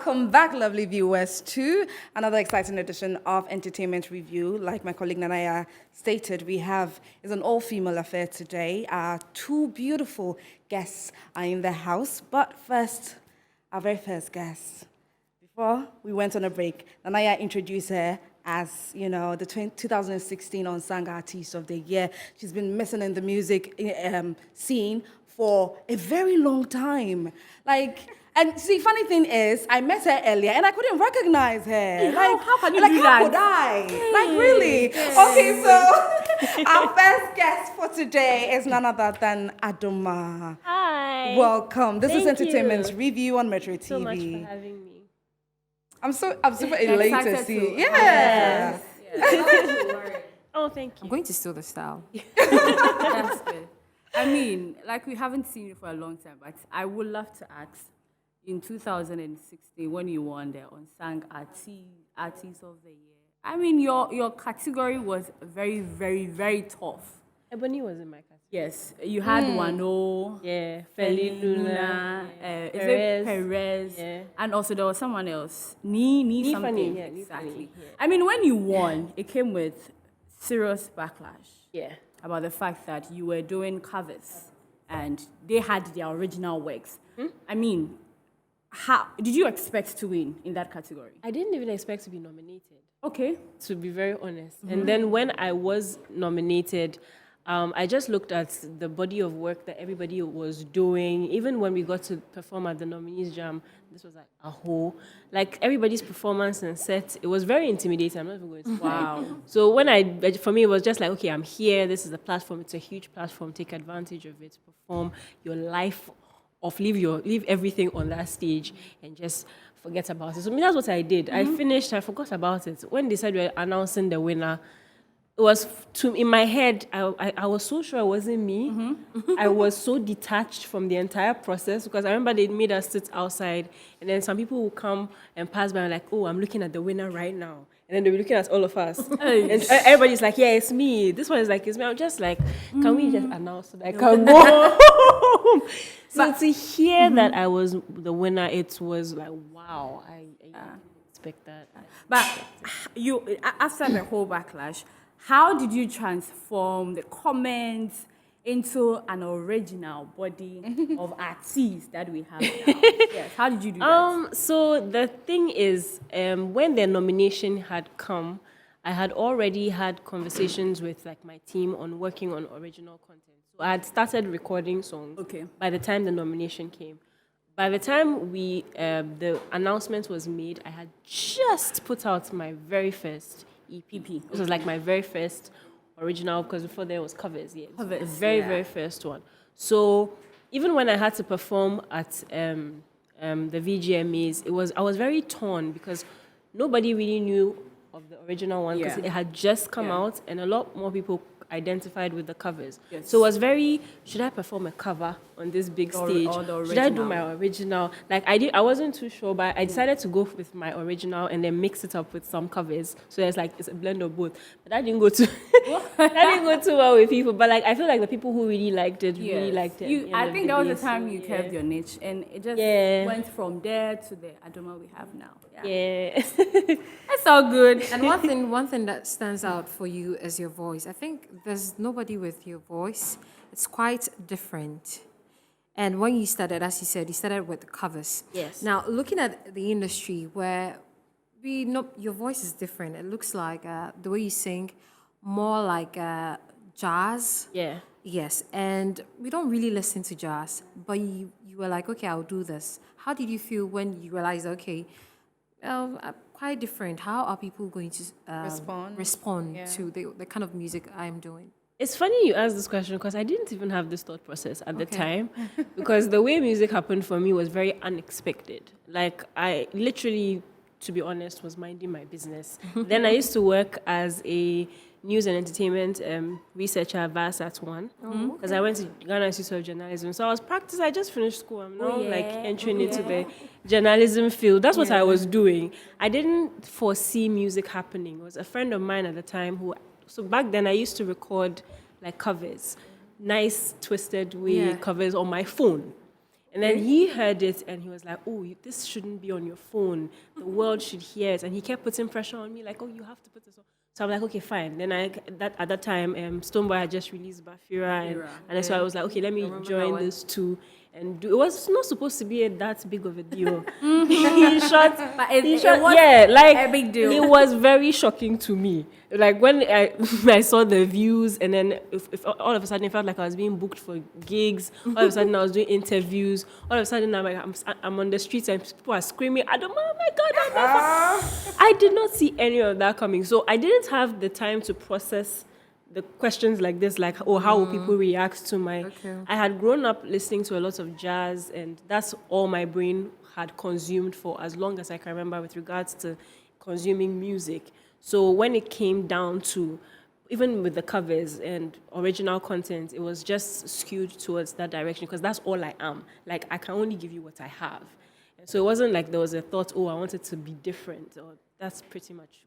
Welcome back, lovely viewers, to another exciting edition of Entertainment Review. Like my colleague Nanaya stated, it's an all-female affair today. Our two beautiful guests are in the house. But first, our very first guest. Before we went on a break, Nanaya introduced her as, the 2016 Unsung Artist of the Year. She's been missing in the music scene for a very long time. And see, funny thing is, I met her earlier and I couldn't recognize her. Hey, how can you do how that? could I? Really? Okay, so our first guest for today is none other than Adomaa. Hi. Welcome. This is Thank Entertainment you. Review on Metro TV. So much for having me. I'm super elated to see. Yes. Oh, thank you. I'm going to steal the style. That's good. I mean, we haven't seen you for a long time, but I would love to ask, in 2016, when you won the Unsung Artist of the Year, I mean, your category was very, very, very tough. Ebony was in my category. Yes, you had Wano, Yeah, Feli Luna, is it Perez, and also there was someone else, Ni something. Yeah, exactly. Yeah. I mean, when you won, it came with serious backlash. Yeah. About the fact that you were doing covers and they had their original works. I mean, how did you expect to win in that category? I didn't even expect to be nominated, Okay. to be very honest. And then when I was nominated, I just looked at the body of work that everybody was doing. Even when we got to perform at the nominees jam, this was like a whole, everybody's performance and set, it was very intimidating. I'm not even going to Wow. So for me, it was just like, okay, I'm here. This is a platform. It's a huge platform. Take advantage of it. Perform your life off. Leave everything on that stage and just forget about it. So that's what I did. I finished. I forgot about it. When they said we were announcing the winner, it was in my head. I was so sure it wasn't me. I was so detached from the entire process because I remember they made us sit outside, and then some people would come and pass by and like, oh, I'm looking at the winner right now, and then they were looking at all of us, and everybody's like, yeah, it's me. This one is like, it's me. I'm just like, can we just announce so that I can go home? So to hear that I was the winner, it was like, wow, I didn't expect that. But you, after the whole backlash, how did you transform the comments into an original body of artists that we have now? Yes, how did you do that? So the thing is, when the nomination had come, I had already had conversations with my team on working on original content. So I had started recording songs. Okay. By the time the nomination came, by the time the announcement was made, I had just put out my very first EP. This was my very first original, because before there was covers. Yeah, Covers, the very, very first one. So even when I had to perform at the VGMAs, I was very torn because nobody really knew of the original one because it had just come out, and a lot more people identified with the covers. Yes. So it was very, should I perform a cover on this big stage? Or Should I do my original? I wasn't too sure, but I decided to go with my original and then mix it up with some covers. So it's a blend of both. But that didn't go too well with people. But I feel like the people who really liked it really liked it. I think that was the time you kept your niche, and it just went from there to the Adomaa we have now. Yeah. That's all good. And one thing that stands out for you is your voice. I think there's nobody with your voice. It's quite different. And when you started, as you said, you started with covers. Yes. Now, looking at the industry where we know your voice is different, it looks like the way you sing, more like jazz. Yeah. Yes, and we don't really listen to jazz, but you were like, okay, I'll do this. How did you feel when you realized, okay, quite different. How are people going to respond to the kind of music I'm doing? It's funny you asked this question because I didn't even have this thought process at the time, because the way music happened for me was very unexpected. I literally, to be honest, was minding my business. Then I used to work as a news and entertainment researcher at VASAT 1 because I went to Ghana Institute of Journalism. So I was practicing. I just finished school. I'm now entering into the journalism field. That's what I was doing. I didn't foresee music happening. It was a friend of mine at the time so back then I used to record covers, nice twisted way covers on my phone. And then he heard it and he was like, oh, this shouldn't be on your phone. The world should hear it. And he kept putting pressure on me, like, oh, you have to put this on. So I'm like, okay, fine. Then at that time, Stoneboy had just released Bafira. And so I was like, okay, let me join this too. And it was not supposed to be that big of a deal. He shot, a big deal. It was very shocking to me. Like when I saw the views, and then if all of a sudden it felt like I was being booked for gigs. All of a sudden I was doing interviews. All of a sudden I'm on the streets and people are screaming, Adomaa, oh my God, Adomaa. I did not see any of that coming. So I didn't have the time to process the questions like this, like, oh, how will people react to my... Okay. I had grown up listening to a lot of jazz, and that's all my brain had consumed for as long as I can remember with regards to consuming music. So when it came down to, even with the covers and original content, it was just skewed towards that direction because that's all I am. Like, I can only give you what I have. And so it wasn't like there was a thought, oh, I wanted to be different. Or that's pretty much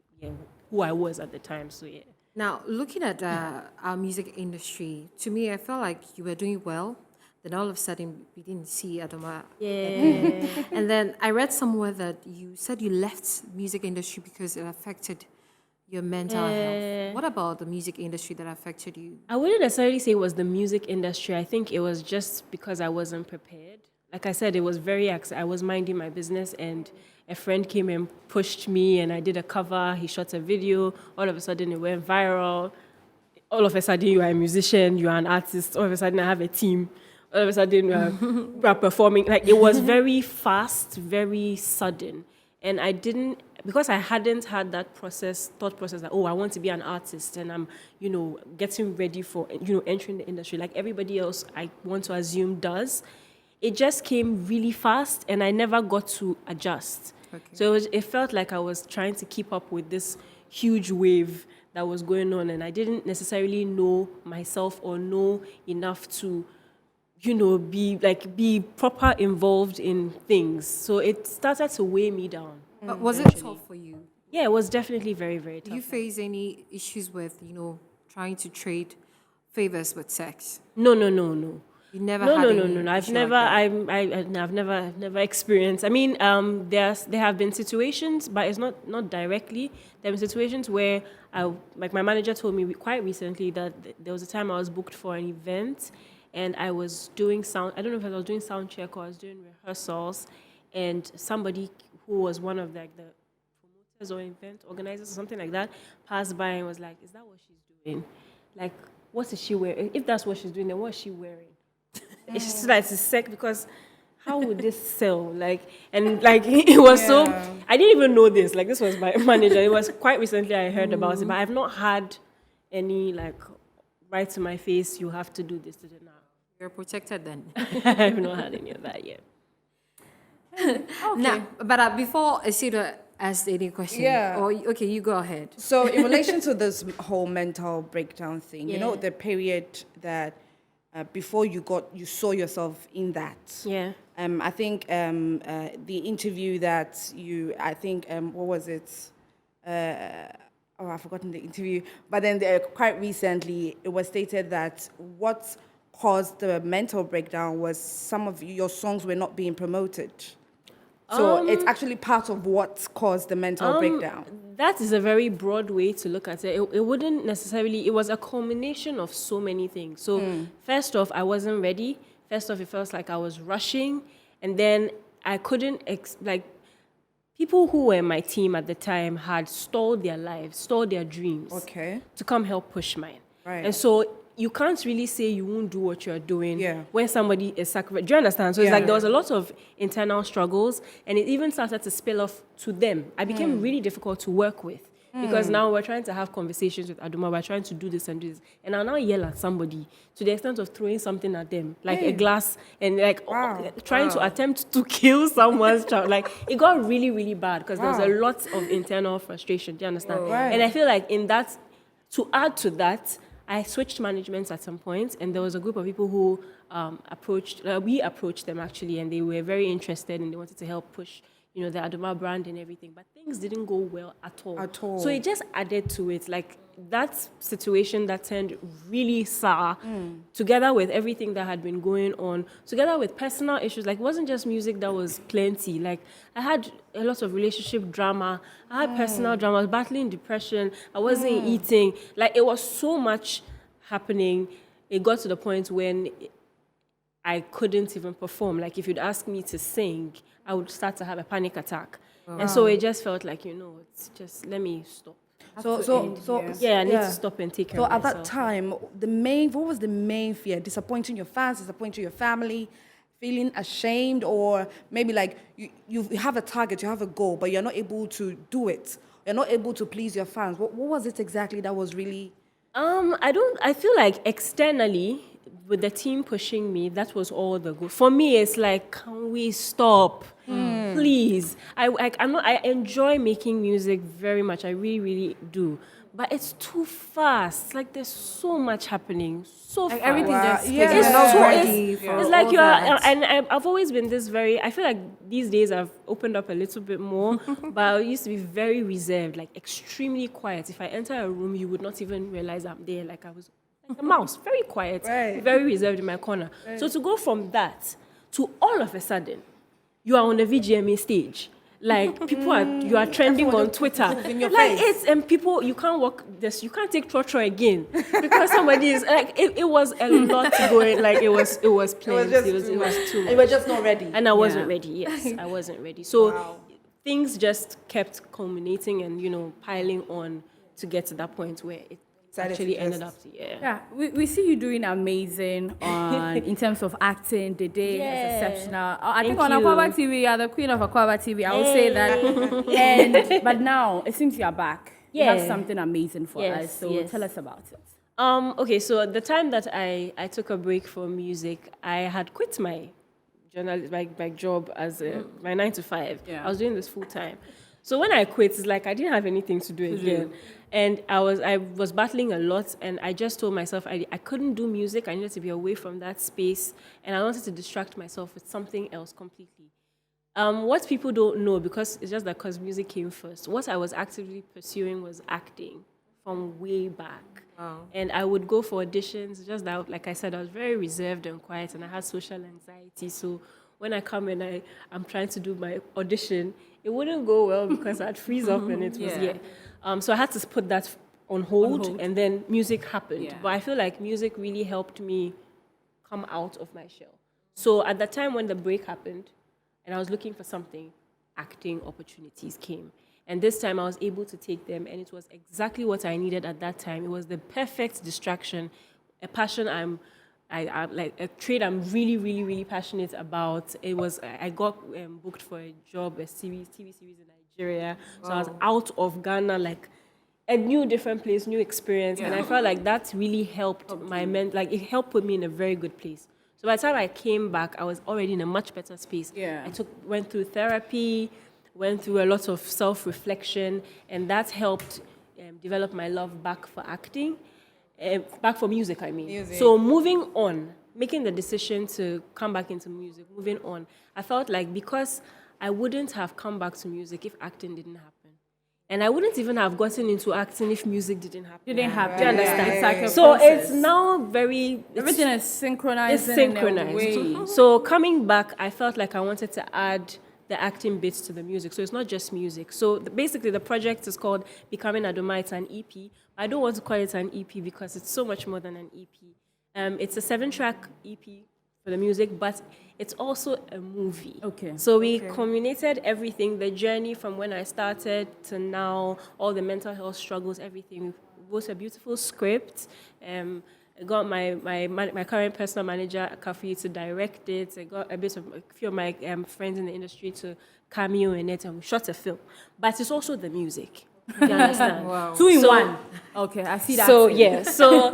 who I was at the time, so yeah. Now, looking at our music industry, to me, I felt like you were doing well. Then all of a sudden, we didn't see Adomaa. Yeah. And then I read somewhere that you said you left music industry because it affected your mental health. What about the music industry that affected you? I wouldn't necessarily say it was the music industry. I think it was just because I wasn't prepared. Like I said, it was I was minding my business, and a friend came and pushed me, and I did a cover. He shot a video. All of a sudden, it went viral. All of a sudden, you are a musician. You are an artist. All of a sudden, I have a team. All of a sudden, we are performing. Like, it was very fast, very sudden. And I didn't, because I hadn't had that thought process that, oh, I want to be an artist, and I'm, getting ready for, entering the industry like everybody else, I want to assume, does. It just came really fast, and I never got to adjust. Okay. So it felt like I was trying to keep up with this huge wave that was going on, and I didn't necessarily know myself or know enough to, be proper involved in things. So it started to weigh me down. But was it tough for you? Yeah, it was definitely very, very tough. Do you face any issues with, trying to trade favors with sex? No. You never had any No. I've never experienced. I mean, there have been situations, but it's not directly. There have been situations where my manager told me quite recently that there was a time I was booked for an event, and I was doing sound. I don't know if I was doing sound check or I was doing rehearsals, and somebody who was one of the promoters or event organizers or something like that passed by and was like, "Is that what she's doing? Like, what is she wearing? If that's what she's doing, then what is she wearing?" It's just like it's sick, because how would this sell? It was so, I didn't even know this. Like, this was my manager. It was quite recently I heard about it, but I've not had any right to my face, you have to do this to now. You're protected then. I've not had any of that yet. Okay. Now, but before Isidro asked any question, you go ahead. So in relation to this whole mental breakdown thing, the period that before you saw yourself in that. Yeah. I think the interview that what was it? I've forgotten the interview. But then quite recently, it was stated that what caused the mental breakdown was some of your songs were not being promoted. So it's actually part of what caused the mental breakdown. That is a very broad way to look at it. It wouldn't necessarily, it was a culmination of so many things. So first off, I wasn't ready. First off, it felt like I was rushing. And then I couldn't, people who were in my team at the time had stalled their lives, stalled their dreams to come help push mine. Right. And so you can't really say you won't do what you're doing when somebody is sacrificed. Do you understand? So it's like there was a lot of internal struggles, and it even started to spill off to them. I became really difficult to work with because now we're trying to have conversations with Adomaa. We're trying to do this and do this. And I'll now yell at somebody to the extent of throwing something at them, like a glass, and trying to attempt to kill someone's child. Like, it got really, really bad because there was a lot of internal frustration. Do you understand? And I feel like to add to that, I switched managements at some point, and there was a group of people who we approached them actually, and they were very interested, and they wanted to help push, the Adomaa brand and everything, but things didn't go well at all. At all. So it just added to it, like that situation that turned really sour, together with everything that had been going on, together with personal issues. Like, it wasn't just music that was plenty. Like, I had a lot of relationship drama. I had personal drama. I was battling depression. I wasn't eating. Like, it was so much happening. It got to the point when I couldn't even perform. Like, if you'd ask me to sing, I would start to have a panic attack. And so it just felt like, it's just, let me stop. Yeah, I need to stop and take care of myself. So at that time, what was the main fear? Disappointing your fans, disappointing your family, feeling ashamed, or maybe like you have a target, you have a goal, but you're not able to do it. You're not able to please your fans. What was it exactly that was really... I feel like externally, with the team pushing me, that was all the good. For me, it's like, can we stop? Please. I enjoy making music very much. I really, really do. But it's too fast. Like, there's so much happening. So fast. Everything just It's not ready for it's like all you are, that. and I've always been this very, I feel like these days I've opened up a little bit more, but I used to be very reserved, like extremely quiet. If I enter a room, you would not even realize I'm there. Like, I was like a mouse, very quiet, very reserved in my corner. So to go from that to all of a sudden, you are on a VGMA stage. Like, you are trending on Twitter. Like, and people, you can't walk this, you can't take trotro again because somebody is like, it was a lot going. Like, it was plenty. It was too much. You were just not ready. And I wasn't ready. Yes, I wasn't ready. So things just kept culminating and piling on to get to that point where it actually ended up to Yeah, we see you doing amazing in terms of acting. The day is exceptional. I think on Aquaba TV, you are the queen of Aquaba TV. I will say that. But now it seems you are back. You have something amazing for us. So tell us about it. Okay, so at the time that I took a break from music, I had quit my my job as my 9 to 5. I was doing this full time. So when I quit, it's like I didn't have anything to do again. And I was battling a lot, and I just told myself I couldn't do music. I needed to be away from that space, and I wanted to distract myself with something else completely. What people don't know, because it's just that because music came first, what I was actively pursuing was acting from way back. Wow. And I would go for auditions, just that, like I said, I was very reserved and quiet, and I had social anxiety. So when I come and I'm trying to do my audition, it wouldn't go well because I'd freeze up and it was, so I had to put that on hold, and then music happened. Yeah. But I feel like music really helped me come out of my shell. So at the time when the break happened, and I was looking for something, acting opportunities came. And this time I was able to take them, and it was exactly what I needed at that time. It was the perfect distraction, a passion I'm like a trade I'm really, really, really passionate about. It was, I got booked for a job, a TV series in Nigeria. So I was out of Ghana, like a new different place, new experience. And I felt like that really helped it helped put me in a very good place. So by the time I came back, I was already in a much better space. Yeah. I went through therapy, went through a lot of self-reflection, and that helped develop my love back for acting. Back for music, I mean. Music. So moving on, making the decision to come back into music, moving on, I felt like because I wouldn't have come back to music if acting didn't happen. And I wouldn't even have gotten into acting if music didn't happen. Didn't happen. Do you understand? It's like a so process. It's now everything is synchronized. It's synchronized. So coming back, I felt like I wanted to add the acting bits to the music. So it's not just music. So basically the project is called Becoming Adomaa. It's an EP. I don't want to call it an EP because it's so much more than an EP. It's a 7-track EP for the music, but it's also a movie. Okay. So we culminated everything, the journey from when I started to now, all the mental health struggles, everything. We wrote a beautiful script. I got my current personal manager, Kafi, to direct it. I got a few of my friends in the industry to cameo in it, and we shot a film. But it's also the music. Do you understand? Wow. 2 in 1. Okay, I see that. So so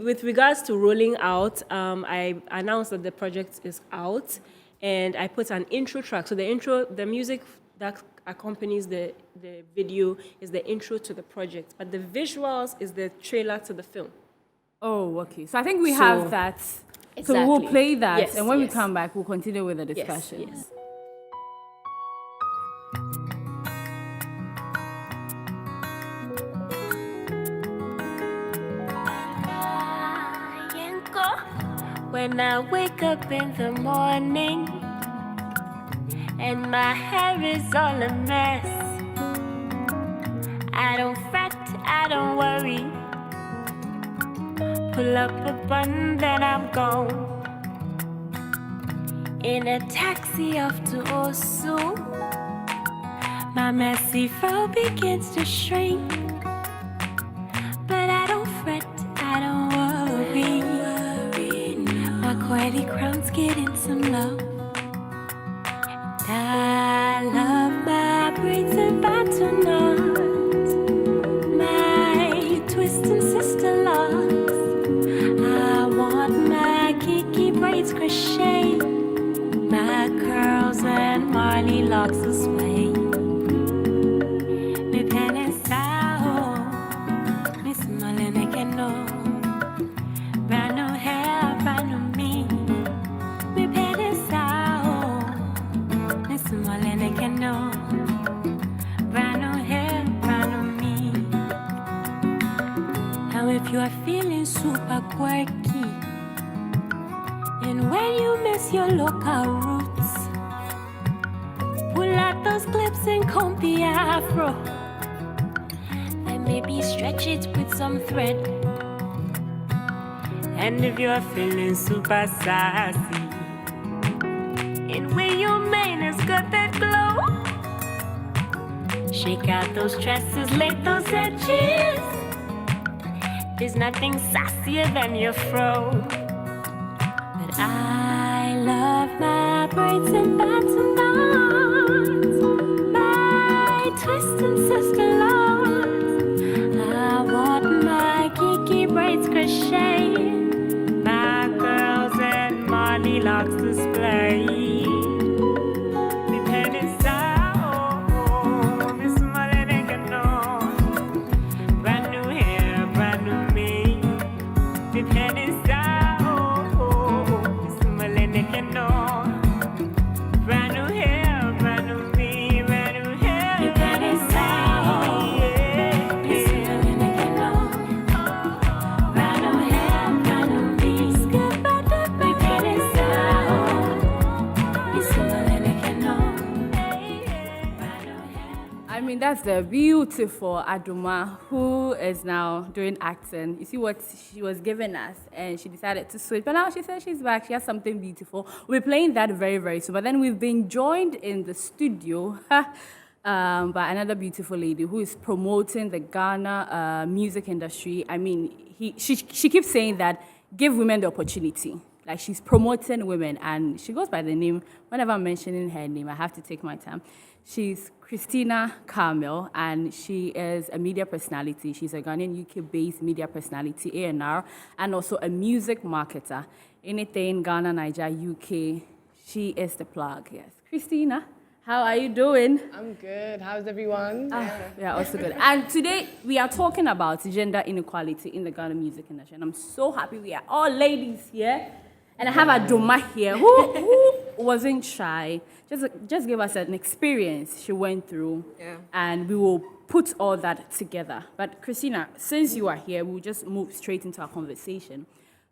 with regards to rolling out, I announced that the project is out, and I put an intro track. So the music that accompanies the video is the intro to the project, but the visuals is the trailer to the film. Oh, okay. So I think we have that. Exactly. So we'll play that, and when we come back, we'll continue with the discussion. Yes. When I wake up in the morning and my hair is all a mess, I don't fret, I don't worry. Pull up a bun, then I'm gone. In a taxi off to Unsung, my messy fro begins to shrink. But I don't fret, I don't worry. My coily crown's getting some love. I love my braids and butternuts, my twist and sister locks. I want my kiki braids crochet, my curls and Marley locks to sway. Me penny sao, me smile make it know. Brand new hair, brand new me. Me penny sao, me smile make it know. Brand new hair, brand new me. Now if you are feeling super quirky, and when you miss your local roots, pull out those clips and comb the afro, and maybe stretch it with some thread. And if you're feeling super sassy, and when your mane has got that glow, shake out those tresses, lick those edges. There's nothing sassier than your fro. I love my braids and butternuts, my twist and sister locks. I want my geeky braids crochet, my curls and Marley locks display. Me penny sao, me smile and I can know. Brand new hair, brand new me. Me penny sao. Brand new hair, brand new me, brand new hair. You got it sound, yeah. Brand new hair, brand new me. You got it sound. I mean, that's the beautiful Adomaa, who is now doing acting. You see what she was giving us, and she decided to switch. But now she says she's back. She has something beautiful. We're playing that very, very soon. But then we've been joined in the studio by another beautiful lady who is promoting the Ghana music industry. I mean, she keeps saying that give women the opportunity. Like, she's promoting women, and she goes by the name. Whenever I'm mentioning her name, I have to take my time. She's Christina Carmel, and she is a media personality. She's a Ghanaian, UK-based media personality, A&R, and also a music marketer. Anything Ghana, Niger, UK, she is the plug, yes. Christina, how are you doing? I'm good. How's everyone? Yeah, also good. And today, we are talking about gender inequality in the Ghana music industry, and I'm so happy we are all ladies here. And I have Adomaa here, who wasn't shy. Just give us an experience she went through, and we will put all that together. But Christina, since you are here, we'll just move straight into our conversation.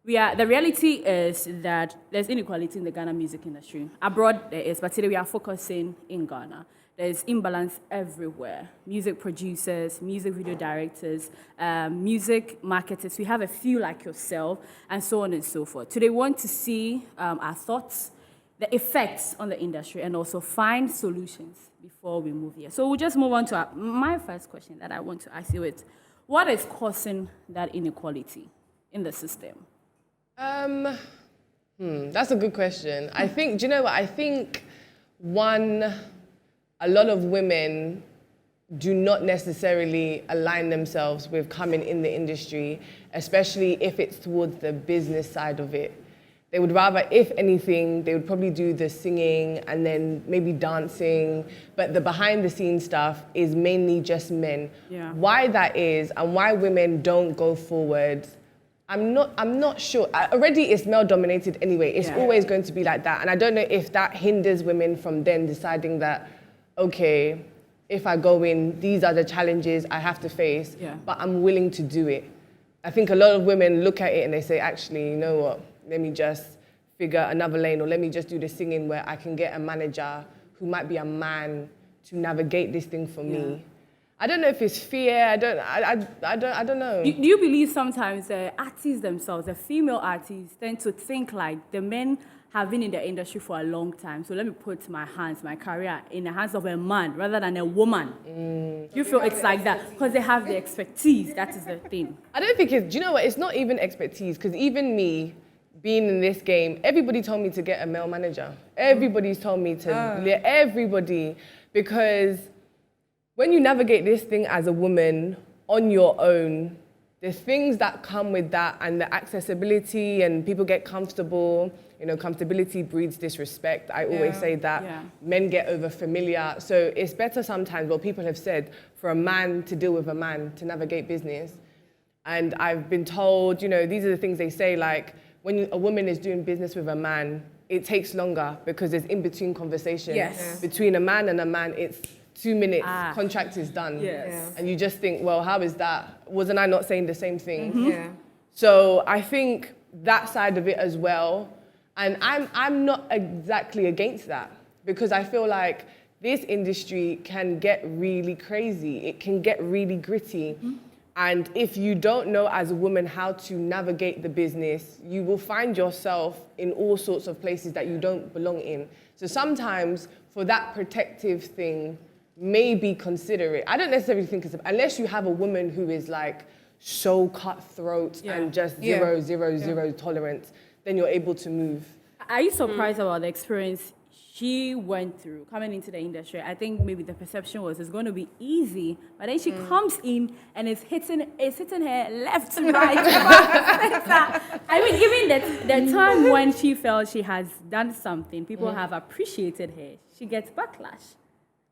The reality is that there's inequality in the Ghana music industry. Abroad there is, but today we are focusing in Ghana. There's imbalance everywhere. Music producers, music video directors, music marketers. We have a few like yourself, and so on and so forth. Today we want to see our thoughts, the effects on the industry, and also find solutions before we move here. So we'll just move on to my first question that I want to ask you is, what is causing that inequality in the system? That's a good question. I think, do you know what? I think a lot of women do not necessarily align themselves with coming in the industry, especially if it's towards the business side of it. They would rather, if anything, they would probably do the singing and then maybe dancing, but the behind the scenes stuff is mainly just men. Yeah. Why that is and why women don't go forward, I'm not sure. Already it's male dominated anyway. It's always going to be like that. And I don't know if that hinders women from then deciding that, okay, if I go in, these are the challenges I have to face, but I'm willing to do it. I think a lot of women look at it and they say, actually, you know what, let me just figure another lane, or let me just do the singing where I can get a manager who might be a man to navigate this thing for me. I don't know if it's fear. I don't know. Do you believe sometimes artists themselves, the female artists, tend to think like the men have been in the industry for a long time, so let me put my career in the hands of a man rather than a woman? Do you feel it's like that? Because they have the expertise, that is the thing. I don't think do you know what? It's not even expertise, because even me, being in this game, everybody told me to get a male manager. Everybody's told me to, everybody, because when you navigate this thing as a woman on your own, the things that come with that and the accessibility and people get comfortable, comfortability breeds disrespect. I always say that. Men get over familiar. So it's better sometimes, what people have said, for a man to deal with a man to navigate business. And I've been told, these are the things they say, like, when a woman is doing business with a man, it takes longer because there's in-between conversations. Yes. Between a man and a man, it's 2 minutes, contract is done. Yes. And you just think, well, how is that? Wasn't I not saying the same thing? Mm-hmm. Yeah. So I think that side of it as well. And I'm not exactly against that, because I feel like this industry can get really crazy. It can get really gritty. Mm-hmm. And if you don't know as a woman how to navigate the business, you will find yourself in all sorts of places that you don't belong in. So sometimes for that protective thing, maybe consider it. I don't necessarily think it's, unless you have a woman who is like so cutthroat and just zero tolerance, then you're able to move. Are you surprised about the experience she went through coming into the industry? I think maybe the perception was it's going to be easy, but then she comes in and it's hitting her left and right. I mean, even the time when she felt she has done something, people have appreciated her, she gets backlash.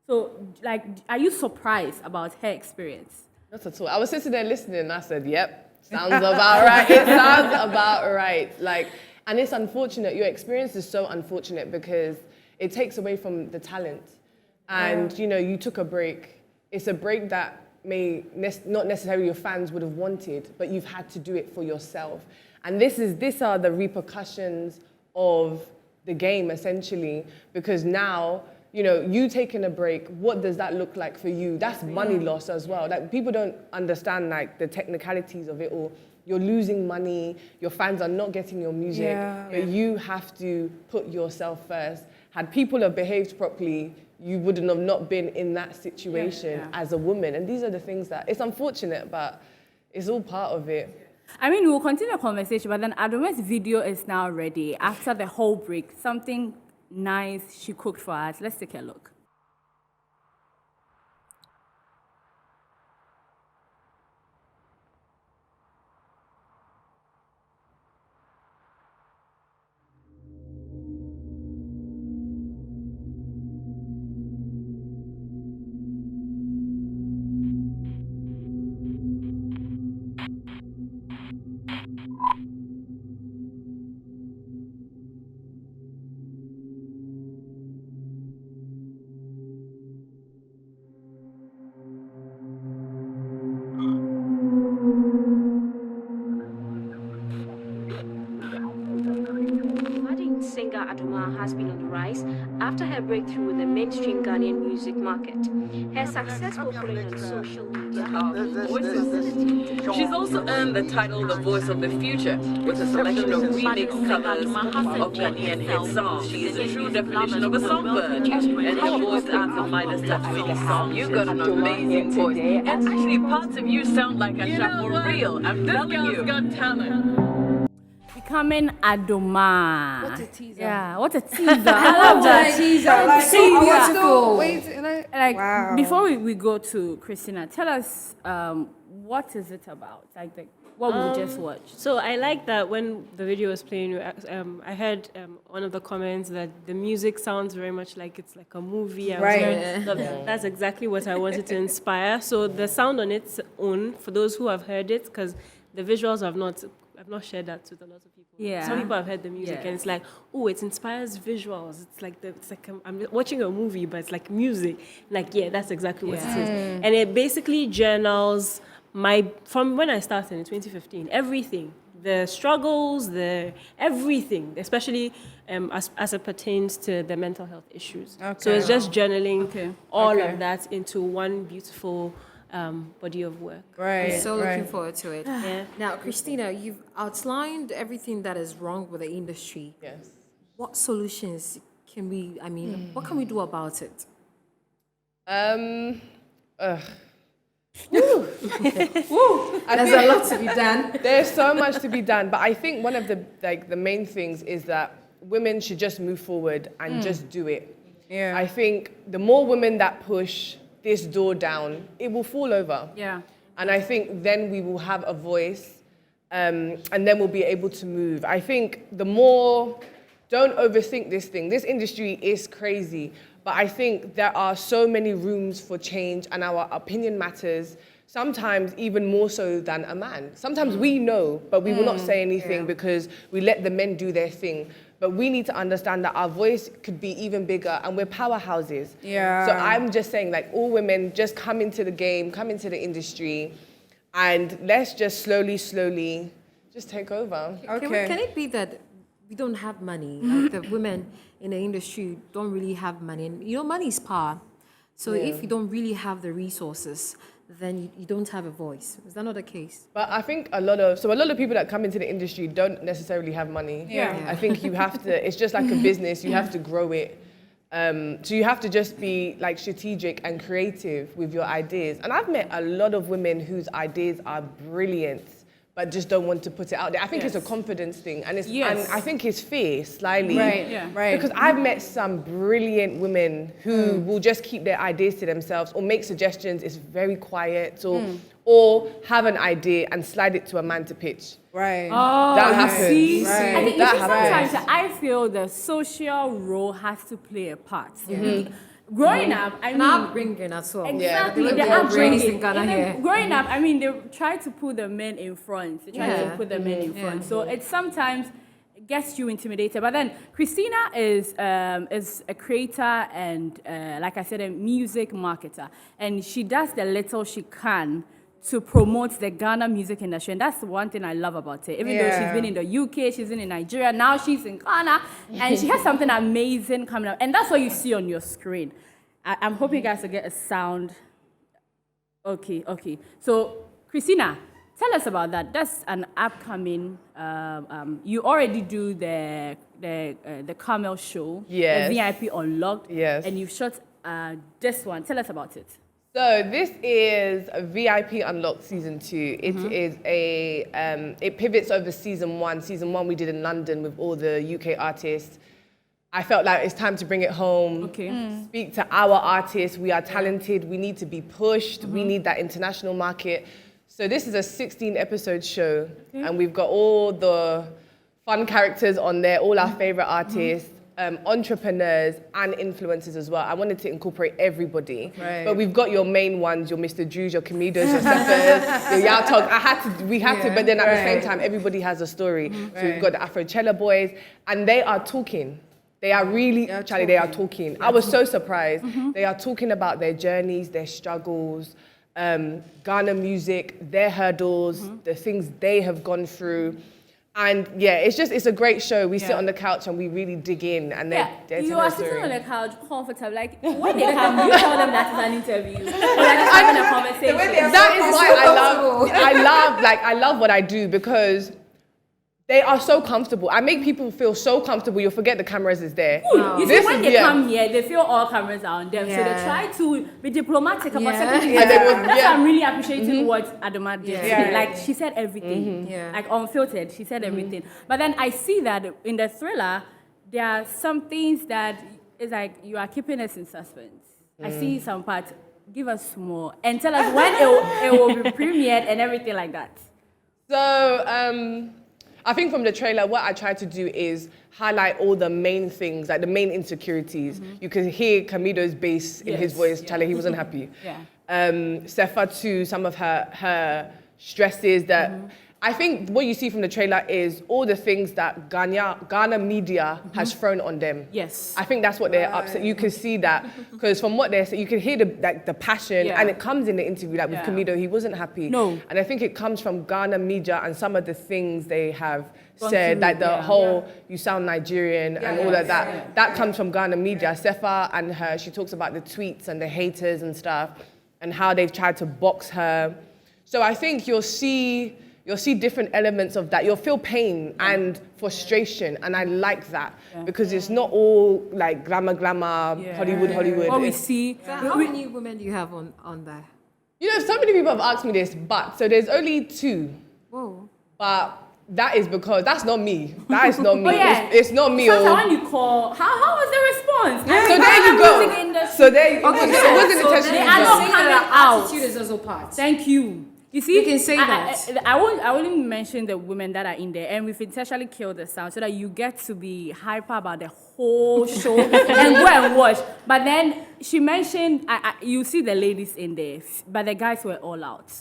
So, like, are you surprised about her experience? Not at all. I was sitting there listening and I said, yep, sounds about right. It sounds about right. Like, and it's unfortunate. Your experience is so unfortunate because it takes away from the talent. And, you took a break. It's a break that may not necessarily your fans would have wanted, but you've had to do it for yourself. And these are the repercussions of the game, essentially, because now, you taking a break, what does that look like for you? That's money loss as well. Like, people don't understand, like, the technicalities of it all. You're losing money, your fans are not getting your music, but you have to put yourself first. Had people have behaved properly, you wouldn't have not been in that situation as a woman. And these are the things that, it's unfortunate, but it's all part of it. I mean, we'll continue the conversation, but then Adomaa's video is now ready. After the whole break, something nice she cooked for us. Let's take a look. Singer Adomaa has been on the rise after her breakthrough with the mainstream Ghanaian music market. Her successful following on social media. She's also earned the title The Voice of the Future with a selection of remix covers of Ghanaian hit songs. She is a true definition of a songbird, and her voice adds a minus touch to the song. You've got an amazing voice, and actually parts of you sound like Asha for real. I'm telling you. This girl's got talent. Becoming Adomaa. What a teaser. Yeah, what a teaser. I love that teaser. Wow. Before we go to Christina, tell us what is it about? What we just watched. So I like that when the video was playing, I heard one of the comments that the music sounds very much like it's like a movie. That's exactly what I wanted to inspire. So the sound on its own, for those who have heard it, because the visuals I've not shared that with a lot of people. Yeah. Some people have heard the music and it's like, oh, it inspires visuals. It's like I'm watching a movie, but it's like music. Like, that's exactly what it is. And it basically journals from when I started in 2015, everything. the struggles, the everything, especially as it pertains to the mental health issues. Okay. So it's just journaling all Okay. of that into one beautiful body of work. Right. I'm so looking forward to it. Yeah. Now, Christina, you've outlined everything that is wrong with the industry. Yes. What solutions can we, what can we do about it? There's a lot to be done. There's so much to be done, but I think one of the main things is that women should just move forward and just do it. Yeah. I think the more women that push this door down, it will fall over. Yeah. And I think then we will have a voice, and then we'll be able to move. I think the more, don't overthink this thing. This industry is crazy, but I think there are so many rooms for change, and our opinion matters, sometimes even more so than a man. Sometimes we know, but we will not say anything because we let the men do their thing. But we need to understand that our voice could be even bigger, and we're powerhouses. Yeah. So I'm just saying, like, all women, just come into the game, come into the industry, and let's just slowly just take over. Okay. Can it be that we don't have money? Like the women in the industry don't really have money. And money is power. So if you don't really have the resources, then you don't have a voice. Is that not the case? But I think a lot of people that come into the industry don't necessarily have money. Yeah. I think you have to, it's just like a business, you have to grow it. So you have to just be like strategic and creative with your ideas. And I've met a lot of women whose ideas are brilliant, but just don't want to put it out there. I think it's a confidence thing, and and I think it's fear, slightly. Right. Yeah. Right. Because I've met some brilliant women who will just keep their ideas to themselves or make suggestions. It's very quiet, or have an idea and slide it to a man to pitch. Right. Oh, That you happens. see? Right. I think That sometimes happens. I feel the social role has to play a part. Growing up, I mean, Not bringing at all. exactly, Yeah. they The are upbringing bringing. in Ghana Even here. growing up, I mean, they try to put the men in front. They try to put the men in front. So it sometimes gets you intimidated. But then Christina is a creator and, like I said, a music marketer, and she does the little she can to promote the Ghana music industry. And that's the one thing I love about it. Even though she's been in the UK, she's been in Nigeria, now she's in Ghana, and she has something amazing coming up. And that's what you see on your screen. I'm hoping you guys will get a sound. Okay. So, Christina, tell us about that. That's an upcoming, you already do the Carmel show, Yes. the VIP Unlocked, Yes. and you shot this one. Tell us about it. So this is a VIP Unlocked Season 2. It is it pivots over Season 1. Season 1 we did in London with all the UK artists. I felt like it's time to bring it home. Okay. Speak to our artists. We are talented. We need to be pushed. We need that international market. So this is a 16-episode show, and we've got all the fun characters on there, all our favorite artists. Entrepreneurs and influencers as well. I wanted to incorporate everybody. Right. But we've got your main ones, your Mr. Drews, your Camidos, your Steppers, your Yao Talk. We had to, but then at the same time, everybody has a story. So we've got the Afrochella boys, and they are talking. They are really, Charlie, they are talking. I was so surprised. They are talking about their journeys, their struggles, Ghana music, their hurdles, the things they have gone through. And yeah, it's a great show. We sit on the couch and we really dig in, and they're you telling are a sitting story. on the couch, comfortable. Like when they come, you tell them that is an interview. Or like just having a conversation. That is why I love what I do, because they are so comfortable. I make people feel so comfortable, you'll forget the cameras is there. You see, when they come here, they feel all cameras are on them. So they Yeah. try to be diplomatic about certain things. And they would- That's why I'm really appreciating what Adomaa did today. Yeah. Like, she said everything. Yeah. Like, unfiltered, she said everything. But then I see that in the thriller, there are some things that is like, you are keeping us in suspense. I see some parts. Give us more. And tell us when it will be premiered and everything like that. So, I think from the trailer, what I tried to do is highlight all the main things, like the main insecurities. You can hear Camido's bass in his voice. Charlie, he wasn't happy. Yeah. Sefa too, some of her stresses that, I think what you see from the trailer is all the things that Ghana media has thrown on them. Yes. I think that's what they're upset. You can see that because from what they're saying, you can hear the passion, and it comes in the interview. Like with Kamido, he wasn't happy. No. And I think it comes from Ghana media and some of the things they have said, like the whole "you sound Nigerian" and all of that. Yeah. That comes from Ghana media. Sefa and her, she talks about the tweets and the haters and stuff, and how they've tried to box her. So I think you'll see different elements of that. You'll feel pain and frustration, and I like that because it's not all like glamour, Hollywood. What we see. So how many women do you have on there? You know, so many people have asked me this, but so there's only 2. Whoa. But that is because that's not me. That is not me. Yeah. It's not me. Sometimes when you call, how was the response? So there you go. So there. Okay. So it wasn't intentional. They are not coming out. Attitude is also part. Thank you. You see, you can say that. I won't mention the women that are in there, and we've intentionally killed the sound so that you get to be hyper about the whole show and go and watch. But then she mentioned, you see the ladies in there, but the guys were all out.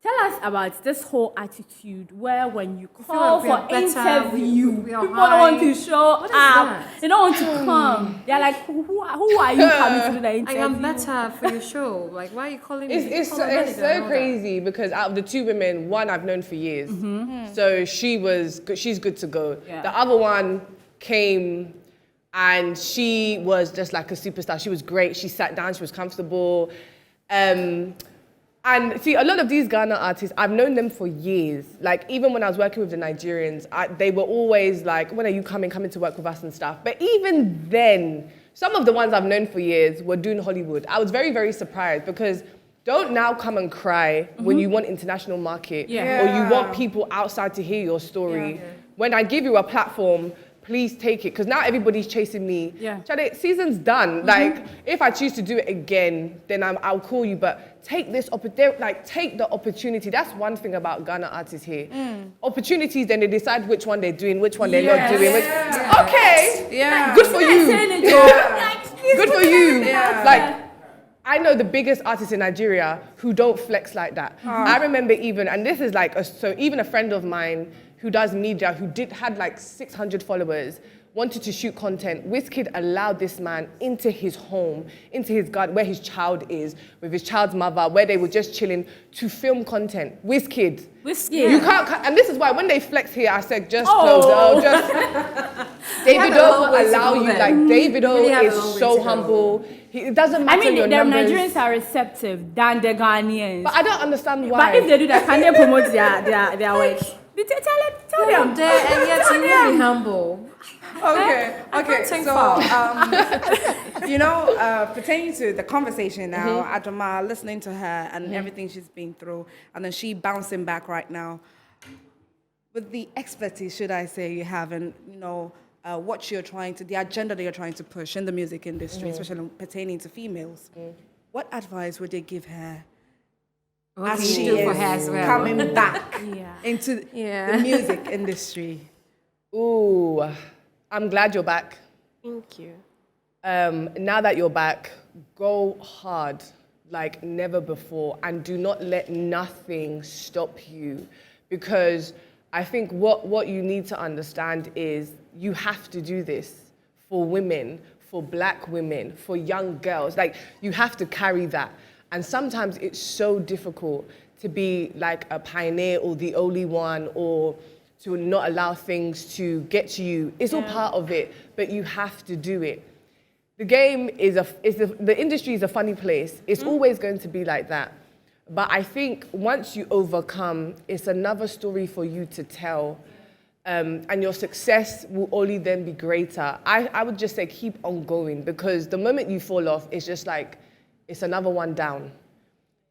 Tell us about this whole attitude where when you call for interview, people don't want to show up. They don't want to come. They're like, who are you coming to do the interview? I am better for your show. Like, why are you calling me? It's so crazy because out of the 2 women, one I've known for years. So she's good to go. Yeah. The other one came and she was just like a superstar. She was great. She sat down. She was comfortable. And see, a lot of these Ghana artists, I've known them for years. Like, even when I was working with the Nigerians, they were always like, when are you coming to work with us and stuff. But even then, some of the ones I've known for years were doing Hollywood. I was very, very surprised because don't now come and cry when you want international market or you want people outside to hear your story. When I give you a platform, please take it, because now everybody's chasing me. Chade, season's done. Like, if I choose to do it again, then I'll call you, but take this take the opportunity. That's one thing about Ghana artists here. Opportunities, then they decide which one they're doing, which one they're not doing. Okay, good for you. Good for you. Like, I know the biggest artists in Nigeria who don't flex like that. I remember even, and this is like, even a friend of mine who does media, who had like 600 followers, wanted to shoot content. Wizkid allowed this man into his home, into his garden, where his child is, with his child's mother, where they were just chilling to film content. Wizkid. You can't, and this is why when they flex here, I said, just close. Davido will allow you, like Davido is so humble. It doesn't matter your numbers. The Nigerians are receptive than the Ghanaians. But I don't understand why. But if they do that, can they promote their work? Tell them. And yet you will be humble. Okay. So, pertaining to the conversation now, Adomaa, listening to her and everything she's been through, and then she bouncing back right now, with the expertise, should I say, you have, and what you're the agenda that you're trying to push in the music industry, especially pertaining to females, what advice would they give her? As she is coming back into the music industry. Ooh, I'm glad you're back. Thank you. Now that you're back, go hard like never before and do not let nothing stop you. Because I think what you need to understand is you have to do this for women, for black women, for young girls. Like, you have to carry that. And sometimes it's so difficult to be like a pioneer or the only one, or to not allow things to get to you. It's all part of it, but you have to do it. The game the industry is a funny place. It's always going to be like that. But I think once you overcome, it's another story for you to tell. And your success will only then be greater. I would just say keep on going, because the moment you fall off, it's just like, it's another one down.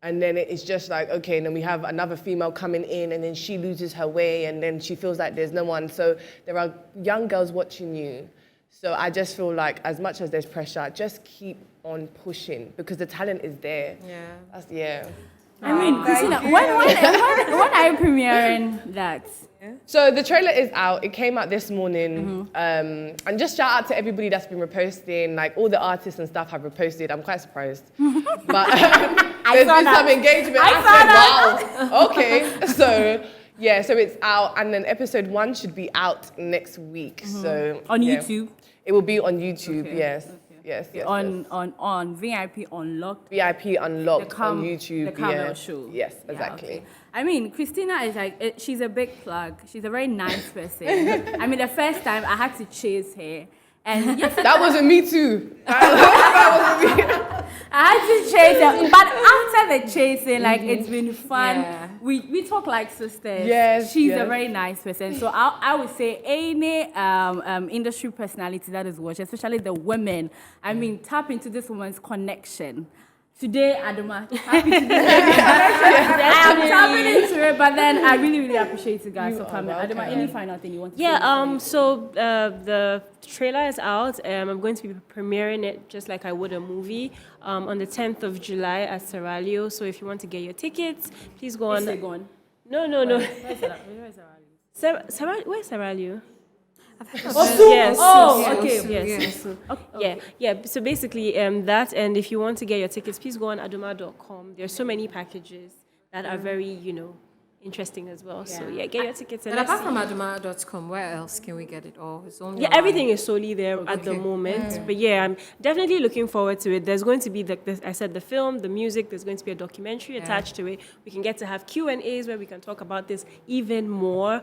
And then it's just like, okay, and then we have another female coming in, and then she loses her way, and then she feels like there's no one. So there are young girls watching you. So I just feel like, as much as there's pressure, just keep on pushing, because the talent is there. I mean, Christina, when are you premiering that? So the trailer is out. It came out this morning. And just shout out to everybody that's been reposting. Like, all the artists and stuff have reposted. I'm quite surprised. But there's been some engagement. I said, wow, okay. So Yeah, so it's out, and then episode 1 should be out next week. So On yeah. YouTube? It will be on YouTube. Okay, Yes. okay. Yes. Yes. On VIP Unlocked. VIP Unlocked on The YouTube. Carmel yeah. show. Yes, Yeah, exactly. okay. I mean, Christina is like, she's a big plug. She's a very nice person. I mean, the first time I had to chase her. And yes, That wasn't me too. That wasn't me. I had to chase her. But after the chasing, like, it's been fun. Yeah. We talk like sisters. Yes, She's yes. a very nice person. So I would say any industry personality that is watched, especially the women, I mean, tap into this woman's connection. Today, Adomaa, happy to be I am tapping into it, but then I really, really appreciate you guys for coming. Adomaa, any final thing you want to say? Yeah, so the trailer is out. I'm going to be premiering it just like I would a movie on the 10th of July at Serralio. So if you want to get your tickets, please go on. No. Where's Serralio? Where's Serralio? Yes. Oh, okay. Yes. Yeah. So basically, that, and if you want to get your tickets, please go on Adomaa.com. There's so many packages that are very, interesting as well. So yeah, get your tickets. But apart from Adomaa.com, where else can we get it all? It's only online. Everything is solely there at the moment. But yeah, I'm definitely looking forward to it. There's going to be, I said, the film, the music. There's going to be a documentary attached to it. We can get to have Q&As where we can talk about this even more.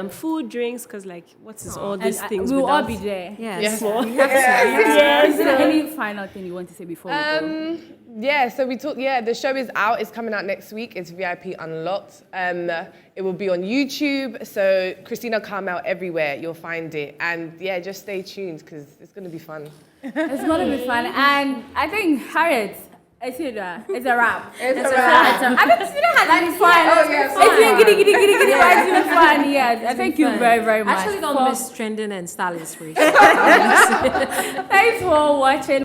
Food, drinks, because what is all these things? We'll all be there. Yes. Is there any final thing you want to say before we go? Yeah, so the show is out. It's coming out next week. It's VIP Unlocked. It will be on YouTube. So Christina Carmel everywhere. You'll find it. And yeah, just stay tuned because it's going to be fun. It's going to be fun. And I think, Harriet, it's a wrap. It's a wrap. I think Christina has been fun. It's been giddy, but it's been fun. Yeah, thank you very, very much. Actually, don't miss trending and style inspiration. Thanks for watching.